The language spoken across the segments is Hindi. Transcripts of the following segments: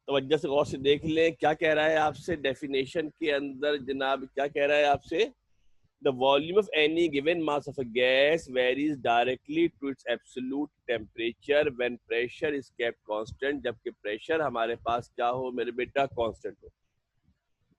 तवज्जो से गौर से देख लें, क्या कह रहा है आपसे डेफिनेशन के अंदर जनाब, क्या कह रहा है आपसे? The volume of any given mass of a gas varies directly to its absolute temperature when pressure is kept constant, जबकि प्रेशर हमारे पास क्या हो मेरे बेटा? कांस्टेंट हो।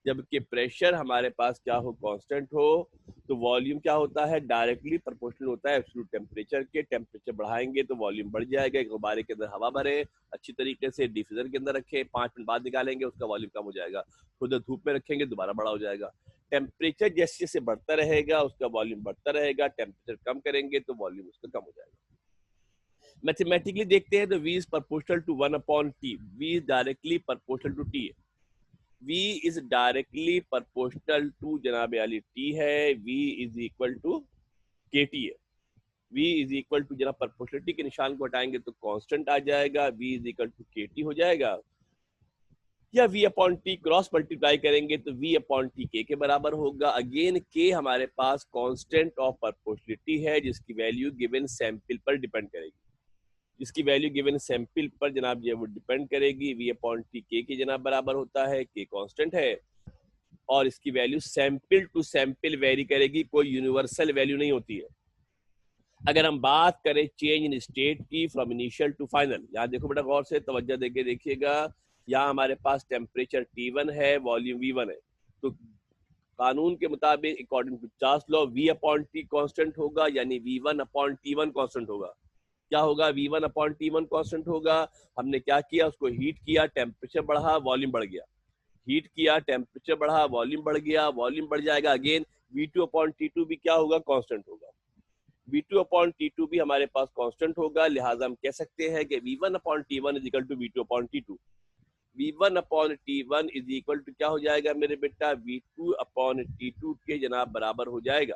जबकि प्रेशर हमारे पास क्या हो? कांस्टेंट हो। तो वॉल्यूम क्या होता है? डायरेक्टली प्रोपोर्शनल होता है एब्सोल्यूट टेम्परेचर के। टेम्परेचर बढ़ाएंगे तो वॉल्यूम बढ़ जाएगा। एक गुब्बारे के अंदर हवा भरे अच्छी तरीके से, डिफ्यूजर के अंदर रखें, 5 मिनट बाद निकालेंगे, उसका वॉल्यूम कम हो जाएगा। खुद धूप में रखेंगे, दोबारा बड़ा हो जाएगा। टेम्परेचर जैसे जैसे बढ़ता रहेगा उसका वॉल्यूम बढ़ता रहेगा। टेम्परेचर कम करेंगे तो वॉल्यूम उसका कम हो जाएगा। मैथमेटिकली देखते हैं तो V is proportional to 1/T। V is directly proportional to T है। V is directly proportional to जनाब अली T है। V is equal to KT है। V इज इक्वल टू जनाब प्रोपोर्शनलिटी के निशान को हटाएंगे तो कांस्टेंट आ जाएगा। V is equal to KT हो जाएगा। या V upon T cross multiply करेंगे तो V अपॉन T K के बराबर होगा। अगेन K हमारे पास कांस्टेंट ऑफ प्रोपोर्शनलिटी है जिसकी वैल्यू गिवन सैंपल पर डिपेंड करेगी। जिसकी वैल्यू गिवन सैंपल पर जनाब ये वो डिपेंड करेगी। V अपॉन T K के जनाब बराबर होता है। K कांस्टेंट है और इसकी value sample to sample vary करेगी, कोई यूनिवर्सल वैल्यू नहीं होती है। अगर हम बात करें चेंज इन स्टेट की फ्रॉम इनिशियल टू फाइनल, यहाँ देखो बेटा गौर से तवज्जो देके देखिएगा। यहाँ हमारे पास टेम्परेचर T1 है, वॉल्यूम V1 है। तो कानून के मुताबिक according to Charles law V upon T constant होगा, यानी V1 अपॉन T1 कांस्टेंट होगा। क्या होगा? V1 अपॉन T1 कांस्टेंट होगा। हमने क्या किया? उसको हीट किया, टेम्परेचर बढ़ा, वॉल्यूम बढ़ गया। हीट किया, टेम्परेचर बढ़ा, वॉल्यूम बढ़ गया। वॉल्यूम बढ़ जाएगा, अगेन V2 अपॉन T2 भी क्या होगा? कांस्टेंट होगा। V2 अपॉन T2 भी हमारे पास कांस्टेंट होगा। लिहाजा हम कह सकते हैं कि V1 upon T1 is equal to V2 upon T2। V1 upon T1 is equal to क्या हो जाएगा मेरे बेटा? V2 अपॉन T2 के जनाब बराबर हो जाएगा।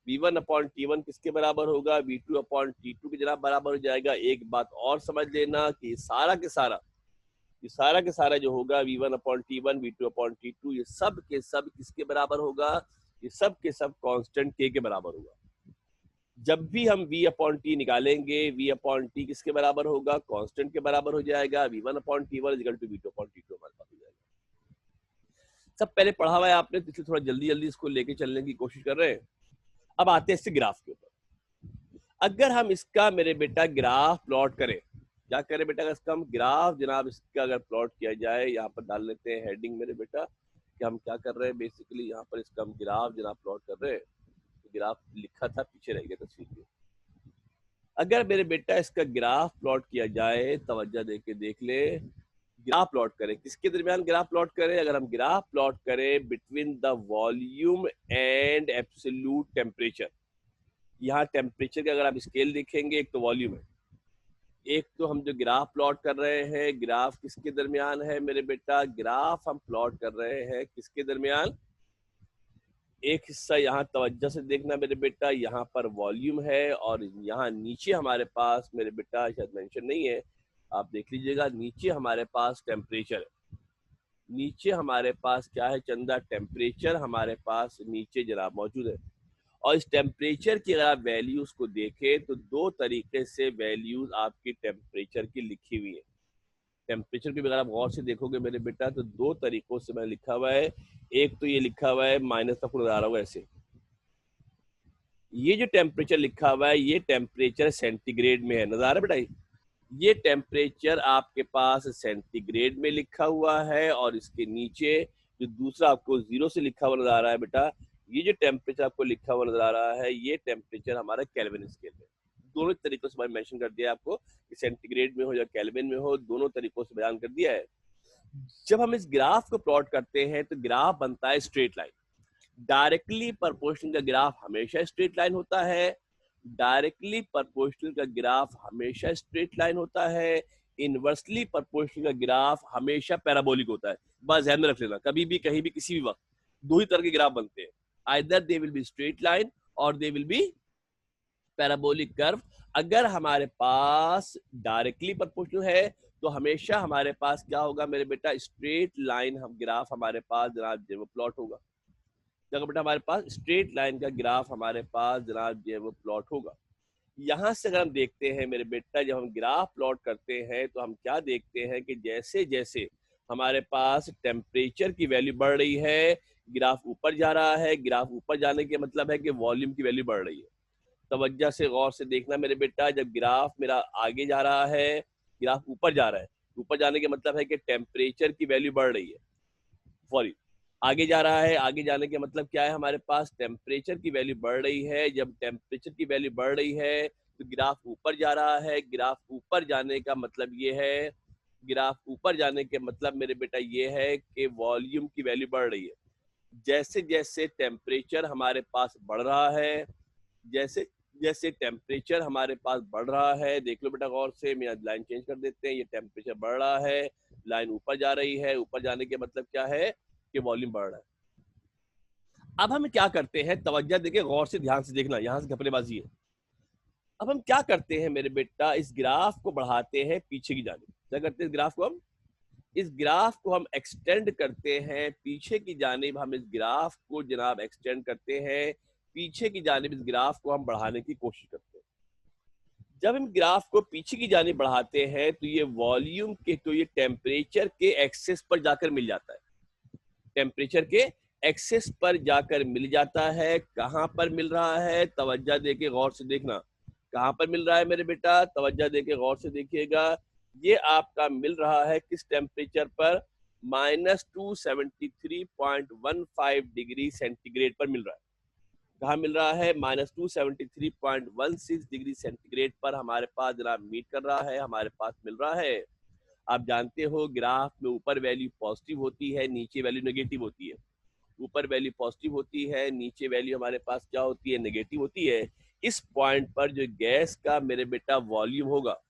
V1 अपॉन T1 किसके बराबर होगा? V2 अपॉन T2 के जनाब बराबर हो जाएगा। एक बात और समझ लेना कि सारा के सारा जो होगा V1 upon T1, V2 upon T2, ये सब के सब किसके बराबर होगा? ये सब के सब कांस्टेंट K के बराबर होगा। जब भी हम V अपॉन T निकालेंगे, V अपॉन T किसके बराबर होगा? कांस्टेंट के बराबर हो जाएगा। V1 upon T1 is equal to V2 upon T2 हमारे पास हो जाएगा। सब पहले पढ़ा हुआ है आपने, तो इसलिए थोड़ा जल्दी जल्दी इसको लेके चलने की कोशिश कर रहे हैं। अब आते हैं इससे ग्राफ के ऊपर। अगर हम इसका मेरे बेटा ग्राफ प्लॉट करें, क्या करें बेटा? इसका हम ग्राफ जनाब इसका अगर प्लॉट किया जाए, यहाँ पर डाल लेते हैं हेडिंग मेरे बेटा कि हम क्या कर रहे हैं। बेसिकली यहाँ पर इसका हम ग्राफ जनाब प्लॉट कर रहे हैं। तो ग्राफ लिखा था, पीछे रह गया तस्वीर में। अगर मेरे बेटा इसका ग्राफ प्लॉट किया जाए, तवज्जो दे के देख ले, ग्राफ प्लॉट करें, किसके दरमियान ग्राफ प्लॉट करें? अगर हम ग्राफ प्लॉट करें between the volume and absolute temperature. यहाँ टेम्परेचर का अगर आप स्केल देखेंगे, एक तो वॉल्यूम है, एक तो हम जो ग्राफ प्लॉट कर रहे हैं, ग्राफ किसके दरमियान है मेरे बेटा? ग्राफ हम प्लॉट कर रहे हैं किसके दरमियान? एक हिस्सा यहाँ तवज्जो से देखना मेरे बेटा, यहाँ पर वॉल्यूम है और यहाँ नीचे हमारे पास मेरे बेटा, शायद मेंशन नहीं है, आप देख लीजिएगा, नीचे हमारे पास टेम्परेचर है। नीचे हमारे पास क्या है चंदा? टेम्परेचर हमारे पास नीचे जनाब मौजूद है। और इस टेम्परेचर की अगर आप वैल्यूज को देखें तो दो तरीके से वैल्यूज आपकी टेम्परेचर की लिखी हुई है। टेम्परेचर की अगर आप गौर से देखोगे मेरे बेटा तो दो तरीकों से मैंने लिखा हुआ है। एक तो ये लिखा हुआ है माइनस तक नजर आ रहा होगा ऐसे, ये जो टेम्परेचर लिखा हुआ है ये टेम्परेचर सेंटीग्रेड में है, नजर आ रहा है बेटा? ये टेम्परेचर आपके पास सेंटीग्रेड में लिखा हुआ है और इसके नीचे जो दूसरा आपको 0 से लिखा हुआ नजर आ रहा है बेटा, ये जो टेम्परेचर आपको लिखा हुआ नजर आ रहा है ये टेम्परेचर हमारा केल्विन स्केल में। दोनों तरीकों से मैंने मेंशन कर दिया आपको कि सेंटीग्रेड में हो या केल्विन में हो, दोनों तरीकों से बयान कर दिया है। जब हम इस ग्राफ को प्लॉट करते हैं तो ग्राफ बनता है स्ट्रेट लाइन। डायरेक्टली प्रोपोर्शनल का ग्राफ हमेशा स्ट्रेट लाइन होता है। डायरेक्टली प्रोपोर्शनल का ग्राफ हमेशा स्ट्रेट लाइन होता है। इनवर्सली प्रोपोर्शनल का ग्राफ हमेशा पैराबोलिक होता है। बस ध्यान में रख लेना, कभी भी कहीं भी किसी भी वक्त दो ही तरह के ग्राफ बनते हैं, either they will be straight line और they will be parabolic curve. अगर हमारे पास डायरेक्टली प्रोपोर्शनल है तो हमेशा हमारे पास क्या होगा मेरे बेटा? स्ट्रेट लाइन हम ग्राफ हमारे पास जनाब जो प्लॉट होगा। जब बेटा हमारे पास स्ट्रेट लाइन का ग्राफ हमारे पास जनाब जो वो प्लॉट होगा। यहाँ से अगर हम देखते हैं मेरे बेटा, जब हम ग्राफ प्लॉट करते हैं तो हम क्या देखते हैं कि जैसे जैसे हमारे पास टेम्परेचर की वैल्यू बढ़ रही है, ग्राफ ऊपर जा रहा है। ग्राफ ऊपर जाने के मतलब है कि वॉल्यूम की वैल्यू बढ़ रही है। तवज्जो से गौर से देखना मेरे बेटा, जब ग्राफ मेरा आगे जा रहा है, ग्राफ ऊपर जा रहा है, ऊपर जाने के मतलब है कि टेम्परेचर की वैल्यू बढ़ रही है। सॉरी, आगे जा रहा है, आगे जाने के मतलब क्या है, हमारे पास टेम्परेचर की वैल्यू बढ़ रही है। जब टेम्परेचर की वैल्यू बढ़ रही है तो ग्राफ ऊपर जा रहा है। ग्राफ ऊपर जाने का मतलब ये है, ग्राफ ऊपर जाने के मतलब मेरे बेटा ये है कि वॉल्यूम की वैल्यू बढ़ रही है। जैसे जैसे टेम्परेचर हमारे पास बढ़ रहा है, जैसे जैसे टेम्परेचर हमारे पास बढ़ रहा है, देख लो बेटा गौर से, मेरा लाइन चेंज कर देते हैं। ये टेम्परेचर बढ़ रहा है, लाइन ऊपर जा रही है, ऊपर जाने के मतलब क्या है कि वॉल्यूम बढ़ रहा है। अब हम क्या करते हैं, तवज्जो देखिए, गौर से ध्यान से देखना, यहां से घपलेबाजी है। अब हम क्या करते हैं मेरे बेटा, इस ग्राफ को बढ़ाते हैं पीछे की जानिब। क्या करते हैं, इस ग्राफ को हम, इस ग्राफ को हम एक्सटेंड करते हैं पीछे की जानिब। हम इस ग्राफ को जनाब एक्सटेंड करते हैं पीछे की जानिब, इस ग्राफ को हम बढ़ाने की कोशिश करते हैं। जब हम ग्राफ को पीछे की जानिब बढ़ाते हैं तो ये वॉल्यूम के, तो ये टेम्परेचर के एक्सेस पर जाकर मिल जाता है। टेम्परेचर के एक्सेस पर जाकर मिल जाता है। कहां पर मिल रहा है, तवज्जो देके गौर से देखना, कहां पर मिल रहा है मेरे बेटा, तवज्जो देके गौर से देखिएगा। ये आपका मिल रहा है किस टेम्परेचर पर, -273.15 डिग्री सेंटीग्रेड पर मिल रहा है। कहाँ मिल रहा है, -273.16 डिग्री सेंटीग्रेड पर हमारे पास जनाब मीट कर रहा है, हमारे पास मिल रहा है। आप जानते हो ग्राफ में ऊपर वैल्यू पॉजिटिव होती है, नीचे वैल्यू नेगेटिव होती है। ऊपर वैल्यू पॉजिटिव होती है, नीचे वैल्यू हमारे पास क्या होती है, नेगेटिव होती है। इस पॉइंट पर जो गैस का मेरे बेटा वॉल्यूम होगा,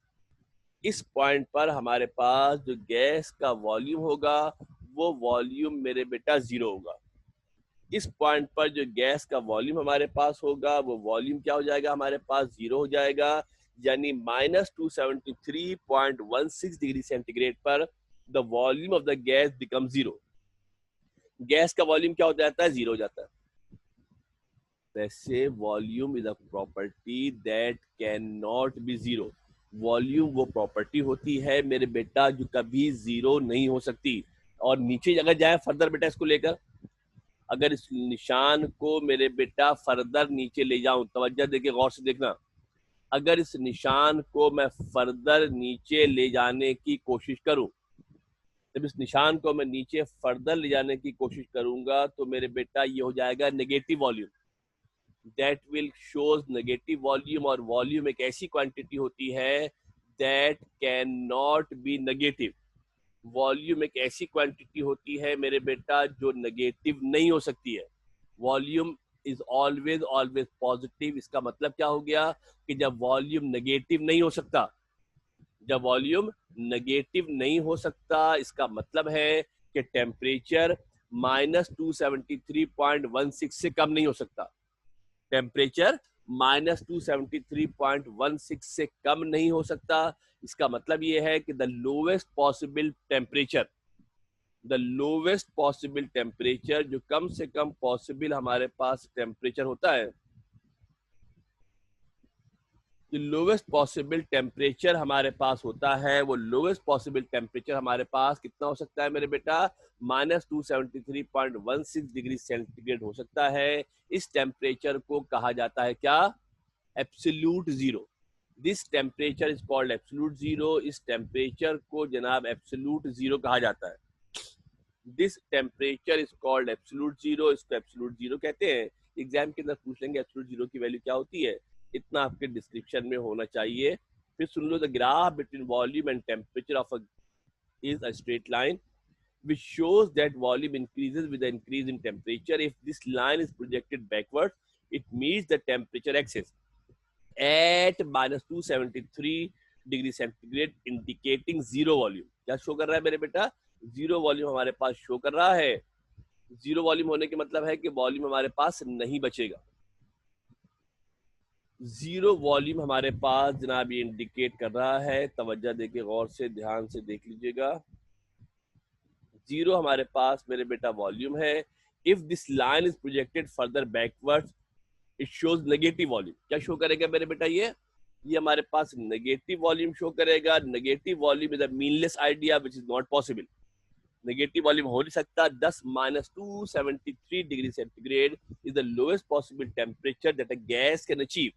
इस पॉइंट पर हमारे पास जो गैस का वॉल्यूम होगा, वो वॉल्यूम मेरे बेटा जीरो होगा। इस पॉइंट पर जो गैस का वॉल्यूम हमारे पास होगा, वो वॉल्यूम क्या हो जाएगा, हमारे पास जीरो हो जाएगा। यानी -273.16 डिग्री सेंटीग्रेड पर the volume of the gas become zero. Gas का वॉल्यूम क्या हो जाता है, जीरो हो जाता है। वैसे volume is a property that can not be zero. Volume वो प्रॉपर्टी होती है मेरे बेटा जो कभी जीरो नहीं हो सकती। और नीचे अगर जाए फर्दर बेटा इसको लेकर, अगर इस निशान को मेरे बेटा फर्दर नीचे ले जाऊं, तवज्जो देके गौर से देखना, अगर इस निशान को मैं फर्दर नीचे ले जाने की कोशिश करूं, जब इस निशान को मैं नीचे फर्दर ले जाने की कोशिश करूंगा तो मेरे बेटा ये हो जाएगा negative volume. That will shows negative volume. और वॉल्यूम एक ऐसी क्वांटिटी होती है that can not be negative. Volume एक ऐसी क्वांटिटी होती है मेरे बेटा जो नेगेटिव नहीं हो सकती है। Volume is always always positive. इसका मतलब क्या हो गया कि जब वॉल्यूम नेगेटिव नहीं हो सकता, जब वॉल्यूम नेगेटिव नहीं हो सकता, इसका मतलब है कि टेम्परेचर -273.16 से कम नहीं हो सकता। टेम्परेचर -273.16 से कम नहीं हो सकता। इसका मतलब ये है कि the lowest possible temperature, the lowest possible temperature, जो कम से कम पॉसिबल हमारे पास टेम्परेचर होता है, जो लोवेस्ट पॉसिबल टेम्परेचर हमारे पास होता है, वो लोवेस्ट पॉसिबल टेम्परेचर हमारे पास कितना हो सकता है मेरे बेटा, -273.16 डिग्री सेंटीग्रेड हो सकता है। इस टेम्परेचर को कहा जाता है क्या, absolute zero. This temperature is called absolute zero. इस टेम्परेचर को जनाब एब्सोल्यूट जीरो कहा जाता है। This temperature is called absolute zero. इसको एब्सोल्यूट जीरो कहते हैं। एग्जाम के अंदर पूछ लेंगे एब्सोल्यूट जीरो की वैल्यू क्या होती है, इतना आपके डिस्क्रिप्शन में होना चाहिए। फिर सुन लो, the graph between volume and temperature of a is a straight line which shows that volume increases with the increase in temperature. If this line is projected backwards, it meets the temperature axis at -273 degree centigrade, indicating zero volume. क्या शो कर रहा है मेरे बेटा, जीरो वॉल्यूम हमारे पास शो कर रहा है। जीरो वॉल्यूम होने के मतलब है कि वॉल्यूम हमारे पास नहीं बचेगा। जीरो वॉल्यूम हमारे पास जनाब ये इंडिकेट कर रहा है। तवज्जो देके गौर से ध्यान से देख लीजिएगा, जीरो हमारे पास मेरे बेटा वॉल्यूम है। If this line is projected further backwards, it shows negative volume. क्या शो करेगा मेरे बेटा, ये ये हमारे पास नेगेटिव वॉल्यूम शो करेगा। Negative volume is a meanless idea which is not possible. नेगेटिव वॉल्यूम हो नहीं सकता। 10 - 273 degree centigrade is the lowest possible temperature that a gas can achieve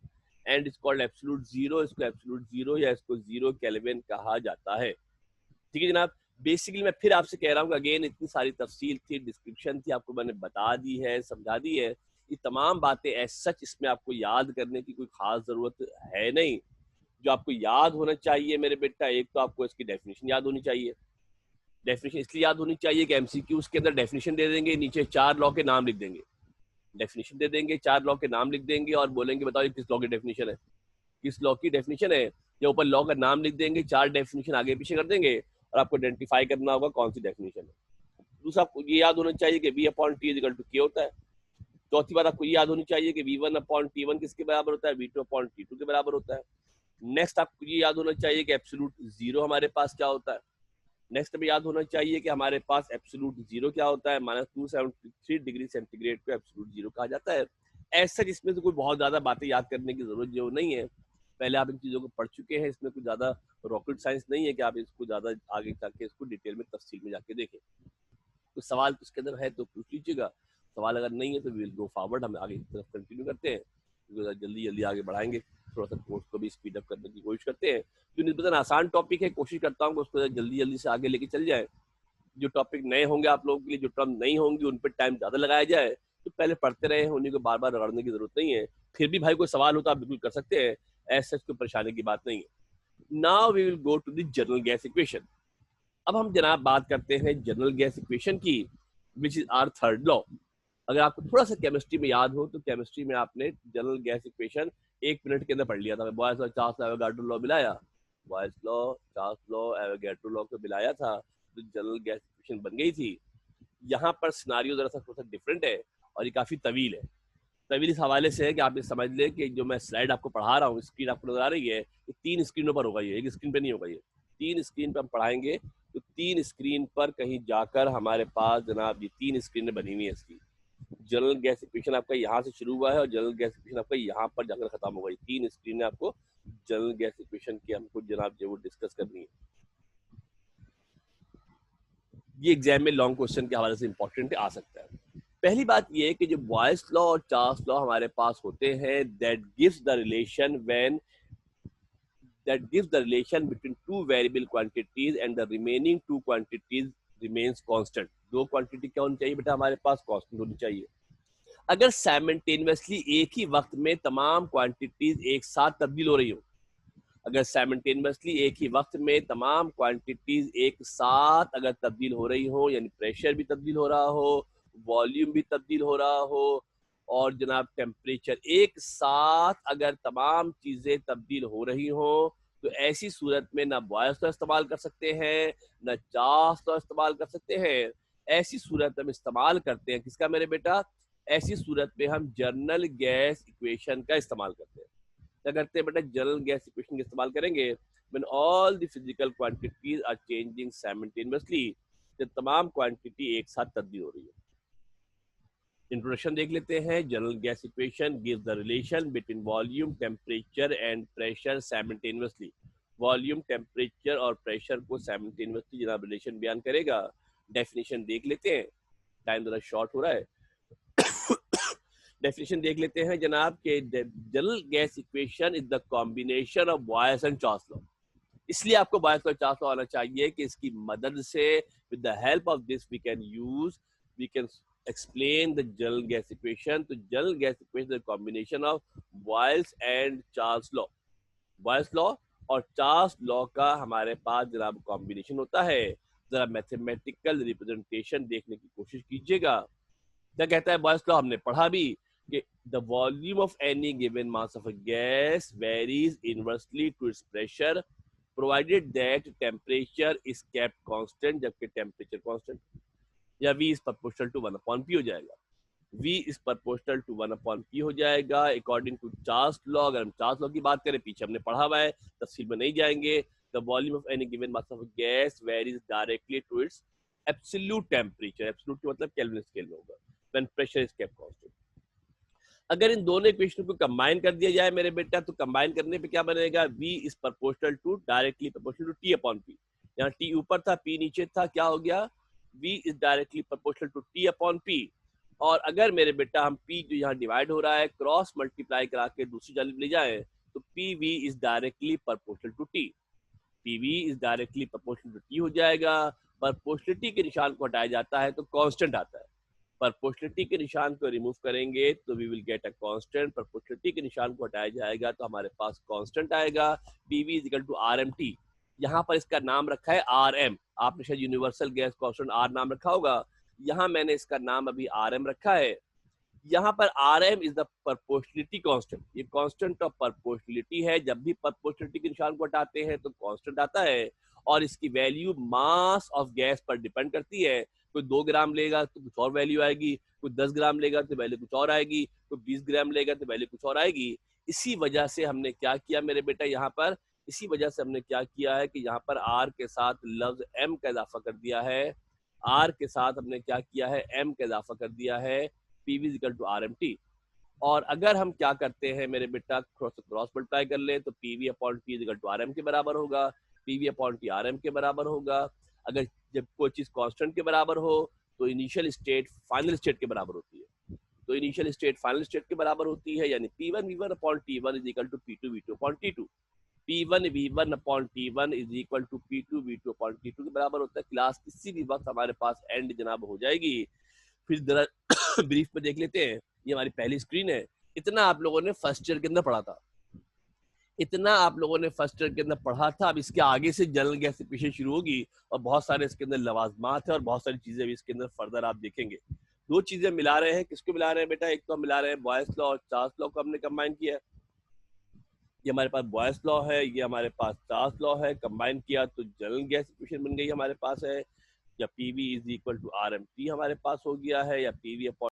and is called absolute zero. इसको एब्सोल्यूट जीरो या इसको जीरो केल्विन कहा जाता है। ठीक है जनाब। बेसिकली मैं फिर आपसे कह रहा हूँ अगेन, इतनी सारी तफसील थी, डिस्क्रिप्शन थी, आपको मैंने बता दी है, समझा दी है। ये तमाम बातें एज सच इसमें आपको याद करने की कोई खास जरूरत है नहीं। जो आपको याद होना चाहिए मेरे बेटा, एक तो आपको इसकी डेफिनेशन याद होनी चाहिए। डेफिनेशन इसलिए याद होनी चाहिए कि एमसीक्यूज के अंदर डेफिनेशन दे देंगे, नीचे 4 लॉ के नाम लिख देंगे। डेफिनेशन दे देंगे, 4 लॉ के नाम लिख देंगे और बोलेंगे बताओ ये किस लॉ की डेफिनेशन है, किस लॉ की डेफिनेशन है। या ऊपर लॉ का नाम लिख देंगे, 4 डेफिनेशन आगे पीछे कर देंगे और आपको आइडेंटिफाई करना होगा कौन सी डेफिनेशन है। दूसरा आपको ये याद होना चाहिए कि V/T = K होता है। चौथी बात आपको ये याद होनी चाहिए कि V1/T1 किसके बराबर होता है, V2/T2 के बराबर होता है। नेक्स्ट आपको ये याद होना चाहिए कि एब्सोल्यूट जीरो हमारे पास क्या होता है। नेक्स्ट हमें याद होना चाहिए कि हमारे पास एब्सोल्यूट जीरो क्या होता है, -273 डिग्री सेंटीग्रेड को एब्सोल्यूट जीरो कहा जाता है। ऐसा इसमें से कोई बहुत ज्यादा बातें याद करने की जरूरत जो नहीं है, पहले आप इन चीजों को पढ़ चुके हैं। इसमें कुछ ज्यादा रॉकेट साइंस नहीं है कि आप इसको ज्यादा आगे जाके इसको डिटेल में तफसील में जाके देखें। कुछ सवाल उसके अंदर है तो पूछ लीजिएगा, सवाल अगर नहीं है तो वी विल गो फॉरवर्ड, हम आगे की तरफ कंटिन्यू करते हैं, जल्दी जल्दी आगे बढ़ाएंगे। थोड़ा सा कोर्स को भी स्पीड अप करने की कोशिश करते हैं। जो निस्बतन आसान टॉपिक है, कोशिश करता हूँ उसको जल्दी जल्दी से आगे लेके चल जाए। जो टॉपिक नए होंगे आप लोगों के लिए, जो टर्म नहीं होंगी उन पर टाइम ज़्यादा लगाया जाए, तो पहले पढ़ते रहे, उन्हीं को बार बार रगड़ने की जरूरत नहीं है। फिर भी भाई कोई सवाल हो तो आप बिल्कुल कर सकते हैं, ऐसे कोई परेशानी की बात नहीं है। Now we will go to the general gas equation. अब हम जनाब बात करते हैं जनरल गैस इक्वेशन की, which is our third law. अगर आपको थोड़ा सा केमिस्ट्री में याद हो तो केमिस्ट्री में आपने जनरल गैस इक्वेशन 1 मिनट के अंदर पढ़ लिया था। Boyle's law, Charles law, Avogadro law मिलाया, Boyle's law, Charles law, Avogadro law को मिलाया था तो जनरल गैस इक्वेशन बन गई थी। यहाँ पर सिनारियो जरा सा थोड़ा सा डिफरेंट है और ये काफी तवील है। तवील इस हवाले से है कि आप ये समझ लें कि जो मैं स्लाइड आपको पढ़ा रहा हूँ, स्क्रीन आपको नजर आ रही है, ये 3 स्क्रीनों पर होगा, ये एक स्क्रीन पे नहीं होगा। ये 3 स्क्रीन पर हम पढ़ाएंगे, तो 3 स्क्रीन पर कहीं जाकर हमारे पास जनाब ये 3 स्क्रीन बनी हुई है। इसकी जनरल गैस इक्वेशन आपका यहाँ से शुरू हुआ है और जनरल गैस इक्वेशन आपका यहाँ पर जाकर खत्म होगा। 3 स्क्रीन आपको जनरल गैस इक्वेशन की हमको जनाब जो वो डिस्कस करनी है। ये एग्जाम में लॉन्ग क्वेश्चन के हवाले से इंपॉर्टेंट आ सकता है। पहली बात ये है कि जो बॉयस लॉ और चार्ल्स लॉ हमारे पास होते हैं, that gives the relation between two variable quantities and the remaining 2 quantities remains constant. 2 quantity क्या होनी चाहिए बेटा, हमारे पास कांस्टेंट होनी चाहिए। अगर साइमल्टेनियसली एक ही वक्त में तमाम क्वांटिटीज एक साथ तब्दील हो रही हो, अगर साइमल्टेनियसली एक ही वक्त में तमाम क्वांटिटीज एक साथ अगर तब्दील हो रही हो, यानी प्रेशर भी तब्दील हो रहा हो, वॉल्यूम भी तब्दील हो रहा हो और जनाब टेम्परेचर, एक साथ अगर तमाम चीजें तब्दील हो रही हो, तो ऐसी सूरत में ना बॉयस लॉ इस्तेमाल कर सकते हैं ना चार्ल्स लॉ इस्तेमाल कर सकते हैं। ऐसी सूरत में हम इस्तेमाल करते हैं किसका मेरे बेटा, ऐसी सूरत में हम जनरल गैस इक्वेशन का इस्तेमाल करते हैं। क्या करते हैं बेटा, जनरल गैस इक्वेशन का इस्तेमाल करेंगे when all the physical quantities are changing simultaneously, जब तमाम क्वांटिटी एक साथ तब्दील हो रही है। इंट्रोडक्शन देख लेते हैं। General gas equation gives the relation between volume, temperature and pressure simultaneously. Volume, temperature और प्रेशर को साइमल्टेनियसली जनाब रिलेशन बयान करेगा। डेफिनेशन देख लेते हैं, टाइम जरा शॉर्ट हो रहा है। डेफिनेशन देख लेते हैं जनाब के general gas equation is the combination of Boyle's and Charles law. इसलिए आपको बॉयस लॉ, चार्ल्स लॉ आना चाहिए कि इसकी मदद से with the help of this we can explain the general gas equation. तो general gas equation is a combination of Boyle's and Charles law. Boyle's law और चार्ल्स लॉ का हमारे पास जनाब कॉम्बिनेशन होता है। जरा मैथमेटिकल रिप्रेजेंटेशन देखने की कोशिश कीजिएगा। क्या कहता है बॉयल्स लॉ, हमने पढ़ा भी कि the volume of any given mass of a gas varies inversely to its pressure provided that temperature is kept constant, जबकि टेम्परेचर कांस्टेंट, या V is proportional to 1/P हो जाएगा। V is proportional to 1/P हो जाएगा अकॉर्डिंग टू चार्ल्स लॉ। अगर हम चार्ल्स लॉ की बात करें, पीछे हमने पढ़ा हुआ है, तफसील में नहीं जाएंगे। The volume of any given mass of gas varies directly to its absolute temperature. Absolute मतलब केल्विन स्केल में होगा, when pressure is kept constant. अगर इन दोनों इक्वेशन को कंबाइन कर दिया जाए मेरे बेटा, तो कंबाइन करने पे क्या बनेगा, v is proportional to, directly proportional to t upon p। यहाँ t ऊपर था, p नीचे था, क्या हो गया, v is directly proportional to t upon p। और अगर मेरे बेटा हम p जो यहाँ डिवाइड हो रहा है क्रॉस मल्टीप्लाई करा के दूसरी जानब ले जाए, तो pv is directly proportional to t। pv is directly proportional to t हो जाएगा। प्रोपोर्शनलिटी के निशान को हटाया जाता है तो कांस्टेंट आता है। प्रोपोर्शनलिटी के निशान को रिमूव करेंगे तो we will get a constant. Proportionality के निशान को हटाया जाएगा तो हमारे पास कांस्टेंट आएगा, pv is equal to RMT। यहाँ पर इसका नाम रखा है RM, आपने शायद यूनिवर्सल गैस कांस्टेंट R नाम रखा होगा, यहाँ मैंने इसका नाम अभी RM रखा है। यहाँ पर RM is the proportionality constant, ये कांस्टेंट ऑफ प्रोपोर्शनलिटी है। जब भी प्रोपोर्शनलिटी के निशान को हटाते हैं तो कांस्टेंट आता है, और इसकी वैल्यू मास ऑफ गैस पर डिपेंड करती है। कोई 2 ग्राम लेगा तो कुछ और वैल्यू आएगी, कोई 10 ग्राम लेगा तो वैल्यू कुछ और आएगी, कोई 20 ग्राम लेगा तो वैल्यू कुछ और आएगी। इसी वजह से हमने क्या किया मेरे बेटा, यहाँ पर इसी वजह से हमने क्या किया है कि यहाँ पर R के साथ लफ्ज M का इजाफा कर दिया है। R के साथ हमने क्या किया है, M का इजाफा कर दिया है, pv is equal to RMT। और अगर हम क्या करते हैं मेरे बेटा, क्रॉस मल्टीप्लाई कर ले तो pv upon t is equal to RM के बराबर होगा, pv अपॉन t RM के बराबर होगा। अगर जब कोई चीज कांस्टेंट के बराबर हो तो इनिशियल स्टेट फाइनल स्टेट के बराबर होती है, तो इनिशियल स्टेट फाइनल स्टेट के बराबर होती है, यानी p1 v1 upon t1 is equal to p2 v2 upon t2। p1 v1 upon t1 is equal to p2 v2 upon t2 के बराबर होता है। क्लास किसी भी वक्त हमारे पास एंड जनाब हो जाएगी। फिर जरा ब्रीफ में देख लेते हैं, ये हमारी पहली स्क्रीन है। इतना आप लोगों ने फर्स्ट ईयर के अंदर पढ़ा था, इतना आप लोगों ने फर्स्ट ईयर के अंदर पढ़ा था। अब इसके आगे से जनरल गैस से पीछे शुरू होगी और बहुत सारे इसके अंदर लवाजमात है और बहुत सारी चीजें भी इसके अंदर फर्दर आप देखेंगे। 2 चीजें मिला रहे हैं, किसको मिला रहे हैं बेटा, एक तो हम मिला रहे हैं बॉयस लॉ और चार्ल्स लॉ को हमने कंबाइन किया है। ये हमारे पास बॉयस लॉ है, ये हमारे पास चार्ल्स लॉ है, कंबाइन किया तो जनरल गैस इक्वेशन बन गई हमारे पास है। या pv is equal to RMT हमारे पास हो गया है, या pv अपॉन